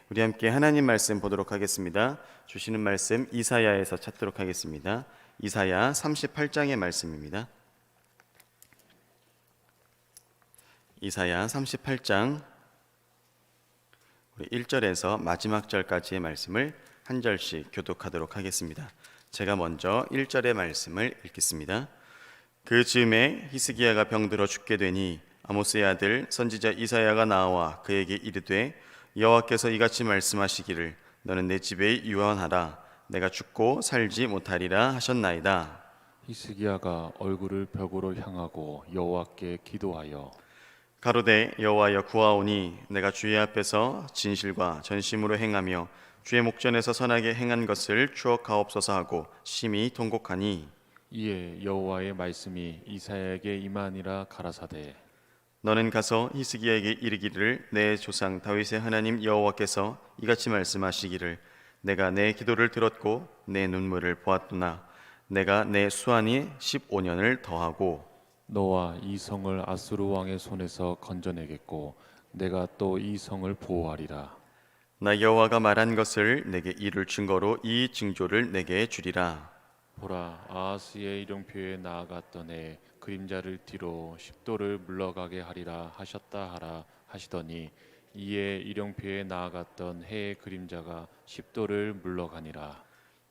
우리 함께 하나님 말씀 보도록 하겠습니다. 주시는 말씀 이사야에서 찾도록 하겠습니다. 이사야 38장의 말씀입니다. 이사야 38장 우리 1절에서 마지막 절까지의 말씀을 한 절씩 교독하도록 하겠습니다. 제가 먼저 1절의 말씀을 읽겠습니다. 그 즈음에 히스기야가 병들어 죽게 되니 아모스의 아들 선지자 이사야가 나와 그에게 이르되 여호와께서 이같이 말씀하시기를 너는 내 집에 유언하라. 내가 죽고 살지 못하리라 하셨나이다. 히스기야가 얼굴을 벽으로 향하고 여호와께 기도하여 가로되 여호와여 구하오니 내가 주의 앞에서 진실과 전심으로 행하며 주의 목전에서 선하게 행한 것을 추억하옵소서 하고 심히 통곡하니 이에 여호와의 말씀이 이사야에게 임하니라 가라사대 너는 가서 히스기야에게 이르기를 내 조상 다윗의 하나님 여호와께서 이같이 말씀하시기를 내가 내 기도를 들었고 내 눈물을 보았도나 내가 내 수완이 15년을 더하고 너와 이 성을 아수르 왕의 손에서 건져내겠고 내가 또 이 성을 보호하리라. 나 여호와가 말한 것을 내게 이룰 증거로 이 징조를 내게 주리라. 보라, 아하스의 일용표에 나아갔던 해 그림자를 뒤로 십도를 물러가게 하리라 하셨다 하라 하시더니 이에 일용표에 나아갔던 해의 그림자가 십도를 물러가니라.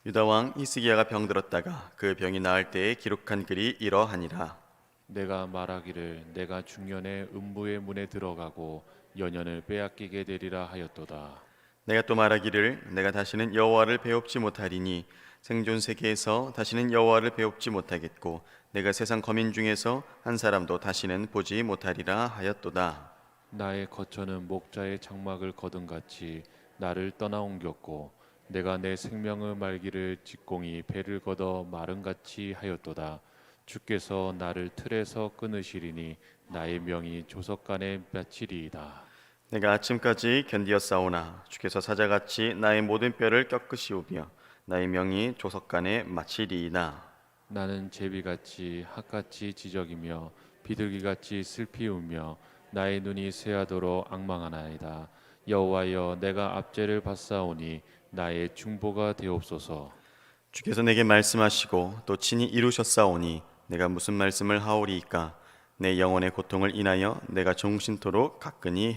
유다 왕 히스기야가 병들었다가 그 병이 나을 때에 기록한 글이 이러하니라. 내가 말하기를 내가 중년에 음부의 문에 들어가고 연연을 빼앗기게 되리라 하였도다. 내가 또 말하기를 내가 다시는 여호와를 배웁지 못하리니 생존 세계에서 다시는 여호와를 배웁지 못하겠고 내가 세상 거민 중에서 한 사람도 다시는 보지 못하리라 하였도다. 나의 거처는 목자의 장막을 거둔같이 나를 떠나 옮겼고 내가 내 생명의 말기를 직공이 배를 걷어 마른같이 하였도다. 주께서 나를 틀에서 끊으시리니 나의 명이 조석간에 맺히리이다. 내가 아침까지 견디었사오나 주께서 사자같이 나의 모든 뼈를 꺾으시오며 나의 명이 조석간에 마치리이다. 나는 제비같이 학같이 지적이며 비둘기같이 슬피 울며 나의 눈이 쇠하도록 앙망하나이다. 여호와여 내가 압제를 받사오니 나의 중보가 되옵소서. 주께서 내게 말씀하시고 또 친히 이루셨사오니 내가 무슨 말씀을 하오리이까. 내 영혼의 고통을 인하여 내가 종신토록 가끈히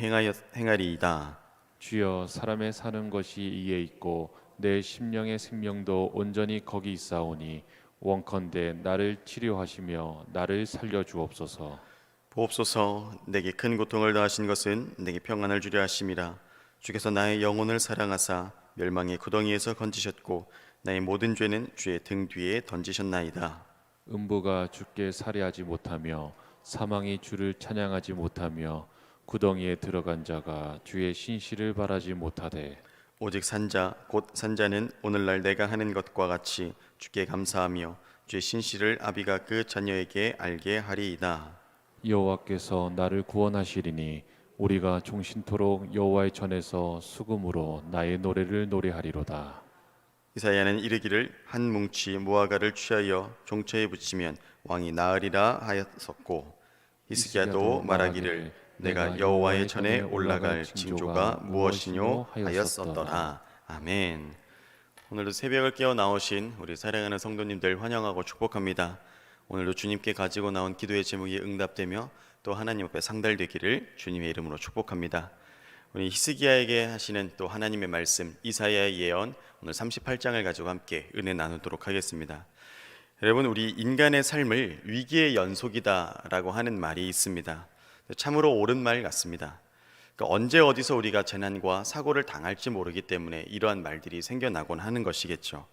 행하리이다. 주여 사람의 사는 것이 이에 있고 내 심령의 생명도 온전히 거기 있사오니 원컨대 나를 치료하시며 나를 살려 주옵소서. 보옵소서. 내게 큰 고통을 더하신 것은 내게 평안을 주려 하심이라. 주께서 나의 영혼을 사랑하사 멸망의 구덩이에서 건지셨고 나의 모든 죄는 주의 등 뒤에 던지셨나이다. 음부가 주께 살해하지 못하며 사망이 주를 찬양하지 못하며 구덩이에 들어간 자가 주의 신실을 바라지 못하되 오직 산자 곧 산자는 오늘날 내가 하는 것과 같이 주께 감사하며 주의 신실을 아비가 그 자녀에게 알게 하리이다. 여호와께서 나를 구원하시리니 우리가 종신토록 여호와의 전에서 수금으로 나의 노래를 노래하리로다. 이사야는 이르기를 한 뭉치 무화과를 취하여 종처에 붙이면 왕이 나으리라 하였었고 히스기야도 말하기를 내가 여호와의 전에 올라갈 징조가 무엇이뇨 하였었더라. 아멘. 오늘도 새벽을 깨어 나오신 우리 사랑하는 성도님들 환영하고 축복합니다. 오늘도 주님께 가지고 나온 기도의 제목이 응답되며 또 하나님 앞에 상달되기를 주님의 이름으로 축복합니다. 우리 히스기야에게 하시는 또 하나님의 말씀 이사야의 예언 오늘 38장을 가지고 함께 은혜 나누도록 하겠습니다. 여러분, 우리 인간의 삶을 위기의 연속이다라고 하는 말이 있습니다. 참으로 옳은 말 같습니다. 그러니까 언제 어디서 우리가 재난과 사고를 당할지 모르기 때문에 이러한 말들이 생겨나곤 하는 것이겠죠.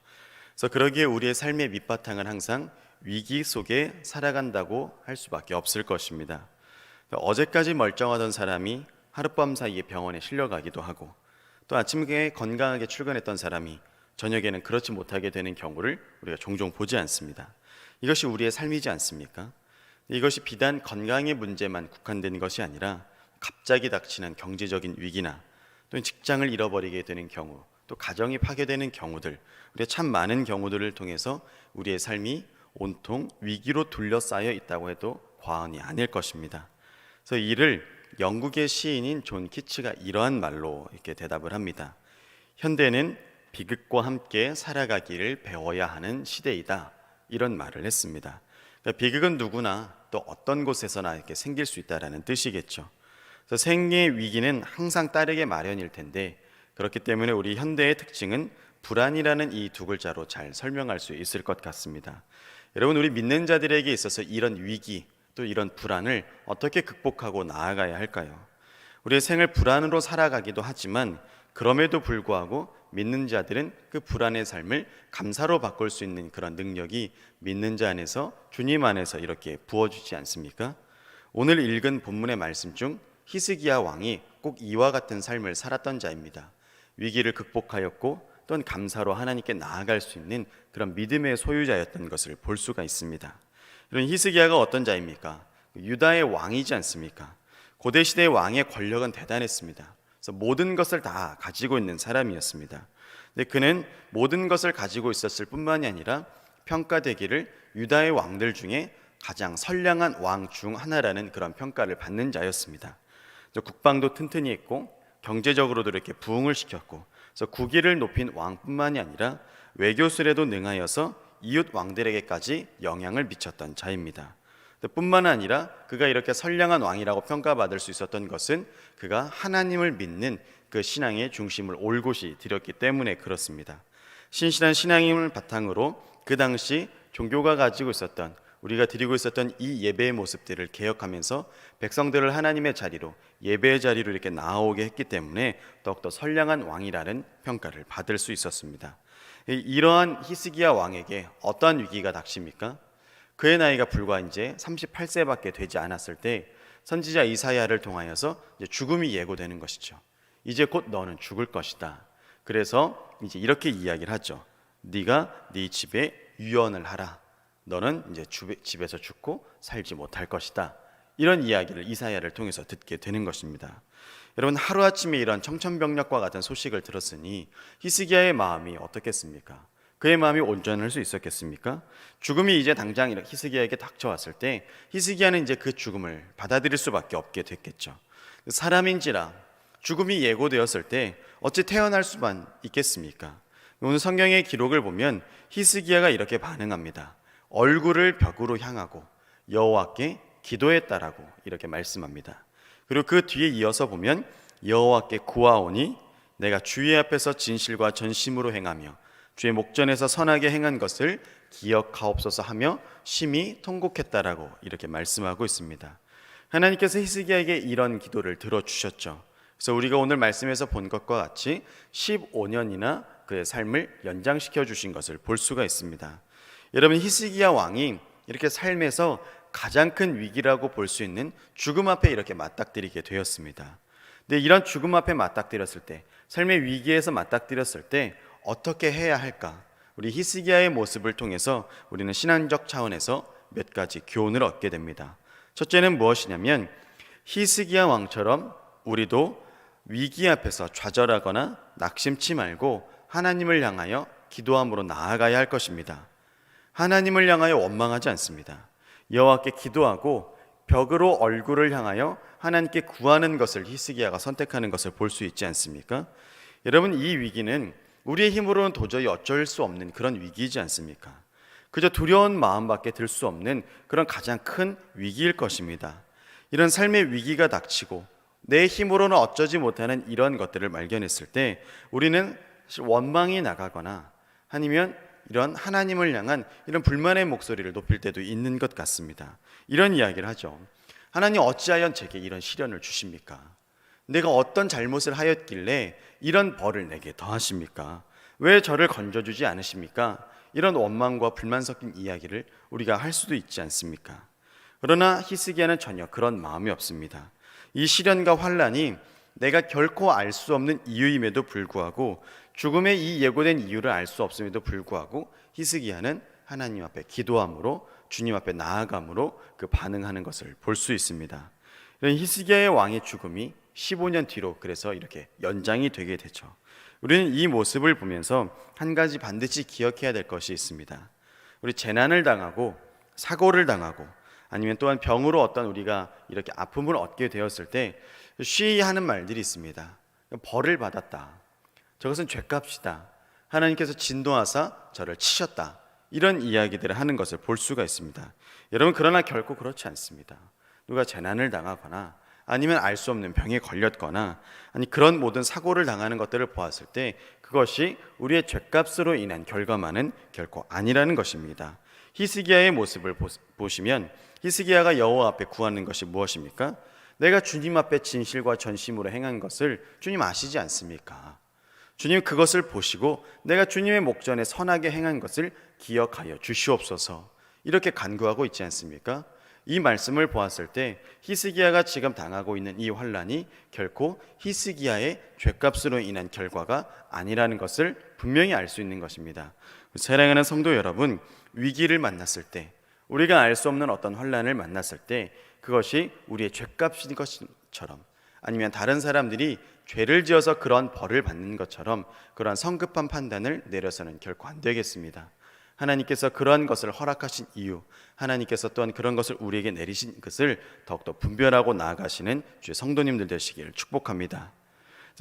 그래서 그러기에 우리의 삶의 밑바탕은 항상 위기 속에 살아간다고 할 수밖에 없을 것입니다. 그러니까 어제까지 멀쩡하던 사람이 하룻밤 사이에 병원에 실려가기도 하고 또 아침에 건강하게 출근했던 사람이 저녁에는 그렇지 못하게 되는 경우를 우리가 종종 보지 않습니다. 이것이 우리의 삶이지 않습니까? 이것이 비단 건강의 문제만 국한된 것이 아니라 갑자기 닥치는 경제적인 위기나 또 직장을 잃어버리게 되는 경우 또 가정이 파괴되는 경우들 우리가 참 많은 경우들을 통해서 우리의 삶이 온통 위기로 둘러싸여 있다고 해도 과언이 아닐 것입니다. 그래서 이를 영국의 시인인 존 키츠가 이러한 말로 이렇게 대답을 합니다. 현대는 비극과 함께 살아가기를 배워야 하는 시대이다. 이런 말을 했습니다. 그러니까 비극은 누구나 또 어떤 곳에서나 이렇게 생길 수 있다라는 뜻이겠죠. 그래서 생의 위기는 항상 따르게 마련일 텐데 그렇기 때문에 우리 현대의 특징은 불안이라는 이 두 글자로 잘 설명할 수 있을 것 같습니다. 여러분, 우리 믿는 자들에게 있어서 이런 위기 또 이런 불안을 어떻게 극복하고 나아가야 할까요? 우리의 생을 불안으로 살아가기도 하지만 그럼에도 불구하고 믿는 자들은 그 불안의 삶을 감사로 바꿀 수 있는 그런 능력이 믿는 자 안에서 주님 안에서 이렇게 부어주지 않습니까? 오늘 읽은 본문의 말씀 중 히스기야 왕이 꼭 이와 같은 삶을 살았던 자입니다. 위기를 극복하였고 또한 감사로 하나님께 나아갈 수 있는 그런 믿음의 소유자였던 것을 볼 수가 있습니다. 이런 히스기야가 어떤 자입니까? 유다의 왕이지 않습니까? 고대 시대의 왕의 권력은 대단했습니다. 그래서 모든 것을 다 가지고 있는 사람이었습니다. 근데 그는 모든 것을 가지고 있었을 뿐만이 아니라 평가되기를 유다의 왕들 중에 가장 선량한 왕 중 하나라는 그런 평가를 받는 자였습니다. 국방도 튼튼히 했고 경제적으로도 이렇게 부흥을 시켰고, 그래서 국위를 높인 왕뿐만이 아니라 외교술에도 능하여서 이웃 왕들에게까지 영향을 미쳤던 자입니다. 뿐만 아니라 그가 이렇게 선량한 왕이라고 평가받을 수 있었던 것은 그가 하나님을 믿는 그 신앙의 중심을 올곧이 드렸기 때문에 그렇습니다. 신실한 신앙임을 바탕으로 그 당시 종교가 가지고 있었던, 우리가 드리고 있었던 이 예배의 모습들을 개혁하면서 백성들을 하나님의 자리로, 예배의 자리로 이렇게 나아오게 했기 때문에 더욱더 선량한 왕이라는 평가를 받을 수 있었습니다. 이러한 히스기야 왕에게 어떠한 위기가 닥칩니까? 그의 나이가 불과 이제 38세밖에 되지 않았을 때 선지자 이사야를 통하여서 이제 죽음이 예고되는 것이죠. 이제 곧 너는 죽을 것이다. 그래서 이제 이렇게 이야기를 하죠. 네가 네 집에 유언을 하라. 너는 이제 집에서 죽고 살지 못할 것이다. 이런 이야기를 이사야를 통해서 듣게 되는 것입니다. 여러분, 하루아침에 이런 청천벽력과 같은 소식을 들었으니 히스기야의 마음이 어떻겠습니까? 그의 마음이 온전할 수 있었겠습니까? 죽음이 이제 당장 히스기야에게 닥쳐왔을 때 히스기야는 이제 그 죽음을 받아들일 수밖에 없게 됐겠죠. 사람인지라 죽음이 예고되었을 때 어찌 태어날 수만 있겠습니까? 오늘 성경의 기록을 보면 히스기야가 이렇게 반응합니다. 얼굴을 벽으로 향하고 여호와께 기도했다라고 이렇게 말씀합니다. 그리고 그 뒤에 이어서 보면 여호와께 구하오니 내가 주의 앞에서 진실과 전심으로 행하며 주의 목전에서 선하게 행한 것을 기억하옵소서 하며 심히 통곡했다라고 이렇게 말씀하고 있습니다. 하나님께서 히스기야에게 이런 기도를 들어주셨죠. 그래서 우리가 오늘 말씀에서 본 것과 같이 15년이나 그의 삶을 연장시켜 주신 것을 볼 수가 있습니다. 여러분, 히스기야 왕이 이렇게 삶에서 가장 큰 위기라고 볼 수 있는 죽음 앞에 이렇게 맞닥뜨리게 되었습니다. 근데 이런 죽음 앞에 맞닥뜨렸을 때, 삶의 위기에서 맞닥뜨렸을 때 어떻게 해야 할까? 우리 히스기야의 모습을 통해서 우리는 신앙적 차원에서 몇 가지 교훈을 얻게 됩니다. 첫째는 무엇이냐면 히스기야 왕처럼 우리도 위기 앞에서 좌절하거나 낙심치 말고 하나님을 향하여 기도함으로 나아가야 할 것입니다. 하나님을 향하여 원망하지 않습니다. 여호와께 기도하고 벽으로 얼굴을 향하여 하나님께 구하는 것을 히스기야가 선택하는 것을 볼 수 있지 않습니까? 여러분, 이 위기는 우리의 힘으로는 도저히 어쩔 수 없는 그런 위기이지 않습니까? 그저 두려운 마음밖에 들 수 없는 그런 가장 큰 위기일 것입니다. 이런 삶의 위기가 닥치고 내 힘으로는 어쩌지 못하는 이런 것들을 발견했을 때 우리는 원망이 나가거나 아니면 이런 하나님을 향한 이런 불만의 목소리를 높일 때도 있는 것 같습니다. 이런 이야기를 하죠. 하나님, 어찌하여 제게 이런 시련을 주십니까? 내가 어떤 잘못을 하였길래 이런 벌을 내게 더하십니까? 왜 저를 건져주지 않으십니까? 이런 원망과 불만 섞인 이야기를 우리가 할 수도 있지 않습니까? 그러나 히스기야는 전혀 그런 마음이 없습니다. 이 시련과 환난이 내가 결코 알 수 없는 이유임에도 불구하고, 죽음의 이 예고된 이유를 알 수 없음에도 불구하고 히스기야는 하나님 앞에 기도함으로, 주님 앞에 나아감으로 그 반응하는 것을 볼 수 있습니다. 이런 히스기야의 왕의 죽음이 15년 뒤로 그래서 이렇게 연장이 되게 되죠. 우리는 이 모습을 보면서 한 가지 반드시 기억해야 될 것이 있습니다. 우리 재난을 당하고 사고를 당하고 아니면 또한 병으로 어떤 우리가 이렇게 아픔을 얻게 되었을 때 쉬하는 말들이 있습니다. 벌을 받았다. 저것은 죄값이다. 하나님께서 진노하사 저를 치셨다. 이런 이야기들을 하는 것을 볼 수가 있습니다. 여러분, 그러나 결코 그렇지 않습니다. 누가 재난을 당하거나 아니면 알 수 없는 병에 걸렸거나 아니 그런 모든 사고를 당하는 것들을 보았을 때 그것이 우리의 죄값으로 인한 결과만은 결코 아니라는 것입니다. 히스기야의 모습을 보시면 히스기야가 여호와 앞에 구하는 것이 무엇입니까? 내가 주님 앞에 진실과 전심으로 행한 것을 주님 아시지 않습니까? 주님 그것을 보시고 내가 주님의 목전에 선하게 행한 것을 기억하여 주시옵소서, 이렇게 간구하고 있지 않습니까? 이 말씀을 보았을 때 히스기야가 지금 당하고 있는 이 환난이 결코 히스기야의 죄값으로 인한 결과가 아니라는 것을 분명히 알 수 있는 것입니다. 사랑하는 성도 여러분, 위기를 만났을 때, 우리가 알 수 없는 어떤 환난을 만났을 때 그것이 우리의 죄값인 것처럼, 아니면 다른 사람들이 죄를 지어서 그런 벌을 받는 것처럼 그러한 성급한 판단을 내려서는 결코 안 되겠습니다. 하나님께서 그러한 것을 허락하신 이유, 하나님께서 또한 그런 것을 우리에게 내리신 것을 더욱더 분별하고 나아가시는 주의 성도님들 되시기를 축복합니다.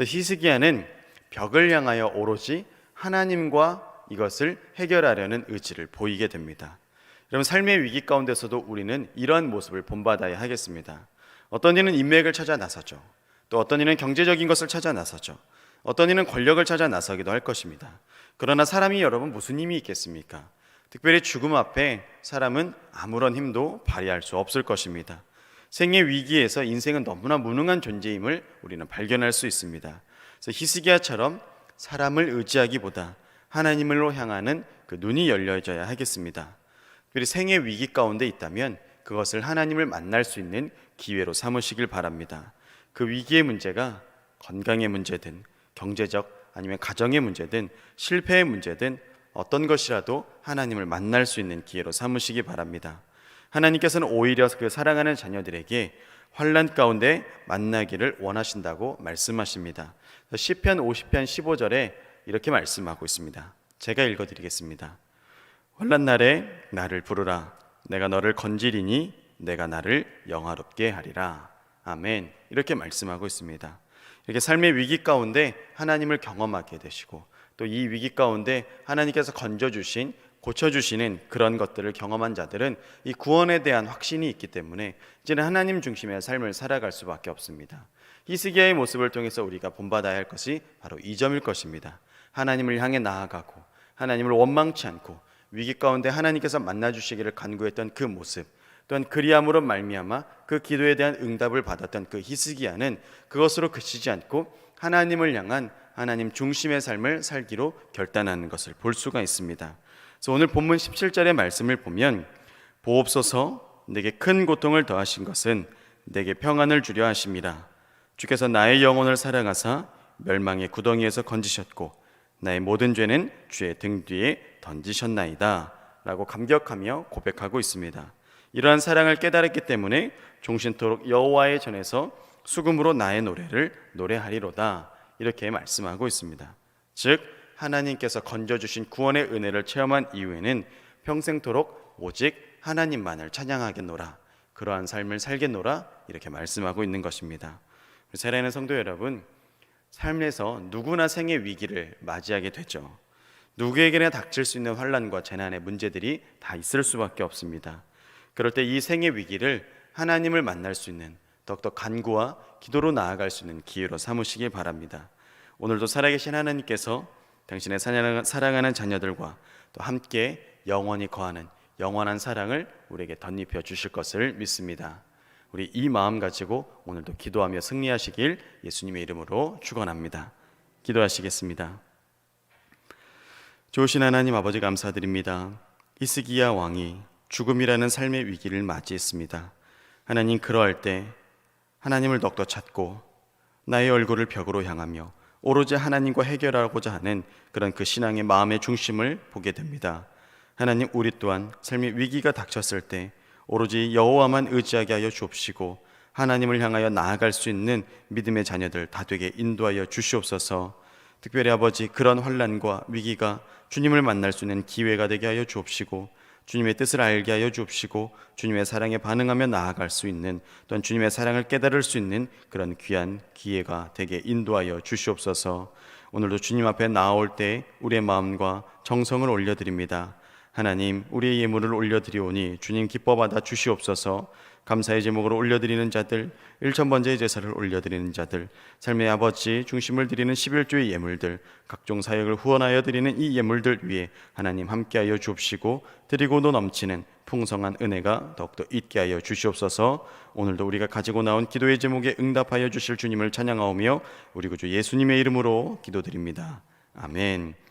히스기야는 벽을 향하여 오로지 하나님과 이것을 해결하려는 의지를 보이게 됩니다. 여러분, 삶의 위기 가운데서도 우리는 이러한 모습을 본받아야 하겠습니다. 어떤 이는 인맥을 찾아 나서죠. 또 어떤 이는 경제적인 것을 찾아 나서죠. 어떤 이는 권력을 찾아 나서기도 할 것입니다. 그러나 사람이 여러분 무슨 힘이 있겠습니까? 특별히 죽음 앞에 사람은 아무런 힘도 발휘할 수 없을 것입니다. 생의 위기에서 인생은 너무나 무능한 존재임을 우리는 발견할 수 있습니다. 그래서 히스기야처럼 사람을 의지하기보다 하나님으로 향하는 그 눈이 열려져야 하겠습니다. 특별히 생의 위기 가운데 있다면 그것을 하나님을 만날 수 있는 기회로 삼으시길 바랍니다. 그 위기의 문제가 건강의 문제든 경제적 아니면 가정의 문제든 실패의 문제든 어떤 것이라도 하나님을 만날 수 있는 기회로 삼으시기 바랍니다. 하나님께서는 오히려 그 사랑하는 자녀들에게 환난 가운데 만나기를 원하신다고 말씀하십니다. 시편 50편 15절에 이렇게 말씀하고 있습니다. 제가 읽어드리겠습니다. 환난 날에 나를 부르라. 내가 너를 건지리니 내가 나를 영화롭게 하리라. 아멘. 이렇게 말씀하고 있습니다. 이렇게 삶의 위기 가운데 하나님을 경험하게 되시고 또 이 위기 가운데 하나님께서 건져주신, 고쳐주시는 그런 것들을 경험한 자들은 이 구원에 대한 확신이 있기 때문에 이제는 하나님 중심의 삶을 살아갈 수밖에 없습니다. 히스기야의 모습을 통해서 우리가 본받아야 할 것이 바로 이 점일 것입니다. 하나님을 향해 나아가고 하나님을 원망치 않고 위기 가운데 하나님께서 만나주시기를 간구했던 그 모습, 또한 그리함으로 말미암아 그 기도에 대한 응답을 받았던 그 히스기야는 그것으로 그치지 않고 하나님을 향한 하나님 중심의 삶을 살기로 결단하는 것을 볼 수가 있습니다. 그래서 오늘 본문 17절의 말씀을 보면 보옵소서 내게 큰 고통을 더하신 것은 내게 평안을 주려 하심이라. 주께서 나의 영혼을 사랑하사 멸망의 구덩이에서 건지셨고 나의 모든 죄는 주의 등 뒤에 던지셨나이다 라고 감격하며 고백하고 있습니다. 이러한 사랑을 깨달았기 때문에 종신토록 여호와의 전에서 수금으로 나의 노래를 노래하리로다, 이렇게 말씀하고 있습니다. 즉 하나님께서 건져주신 구원의 은혜를 체험한 이후에는 평생토록 오직 하나님만을 찬양하겠노라, 그러한 삶을 살겠노라, 이렇게 말씀하고 있는 것입니다. 사랑하는 성도 여러분, 삶에서 누구나 생의 위기를 맞이하게 되죠. 누구에게나 닥칠 수 있는 환난과 재난의 문제들이 다 있을 수밖에 없습니다. 그럴 때 이 생의 위기를 하나님을 만날 수 있는, 더욱더 간구와 기도로 나아갈 수 있는 기회로 삼으시길 바랍니다. 오늘도 살아계신 하나님께서 당신의 사랑하는 자녀들과 또 함께 영원히 거하는 영원한 사랑을 우리에게 덧입혀 주실 것을 믿습니다. 우리 이 마음 가지고 오늘도 기도하며 승리하시길 예수님의 이름으로 축원합니다. 기도하시겠습니다. 좋으신 하나님 아버지, 감사드립니다. 히스기야 왕이 죽음이라는 삶의 위기를 맞이했습니다. 하나님, 그러할 때 하나님을 더욱더 찾고 나의 얼굴을 벽으로 향하며 오로지 하나님과 해결하고자 하는 그런 그 신앙의 마음의 중심을 보게 됩니다. 하나님, 우리 또한 삶의 위기가 닥쳤을 때 오로지 여호와만 의지하게 하여 주옵시고 하나님을 향하여 나아갈 수 있는 믿음의 자녀들 다 되게 인도하여 주시옵소서. 특별히 아버지, 그런 환난과 위기가 주님을 만날 수 있는 기회가 되게 하여 주옵시고 주님의 뜻을 알게 하여 주옵시고 주님의 사랑에 반응하며 나아갈 수 있는, 또한 주님의 사랑을 깨달을 수 있는 그런 귀한 기회가 되게 인도하여 주시옵소서. 오늘도 주님 앞에 나아올 때 우리의 마음과 정성을 올려드립니다. 하나님, 우리의 예물을 올려드리오니 주님 기뻐 받아 주시옵소서. 감사의 제목으로 올려드리는 자들, 일천번제의 제사를 올려드리는 자들, 삶의 아버지 중심을 드리는 11조의 예물들, 각종 사역을 후원하여 드리는 이 예물들 위에 하나님 함께하여 주옵시고 드리고도 넘치는 풍성한 은혜가 더욱더 있게 하여 주시옵소서. 오늘도 우리가 가지고 나온 기도의 제목에 응답하여 주실 주님을 찬양하오며 우리 구주 예수님의 이름으로 기도드립니다. 아멘.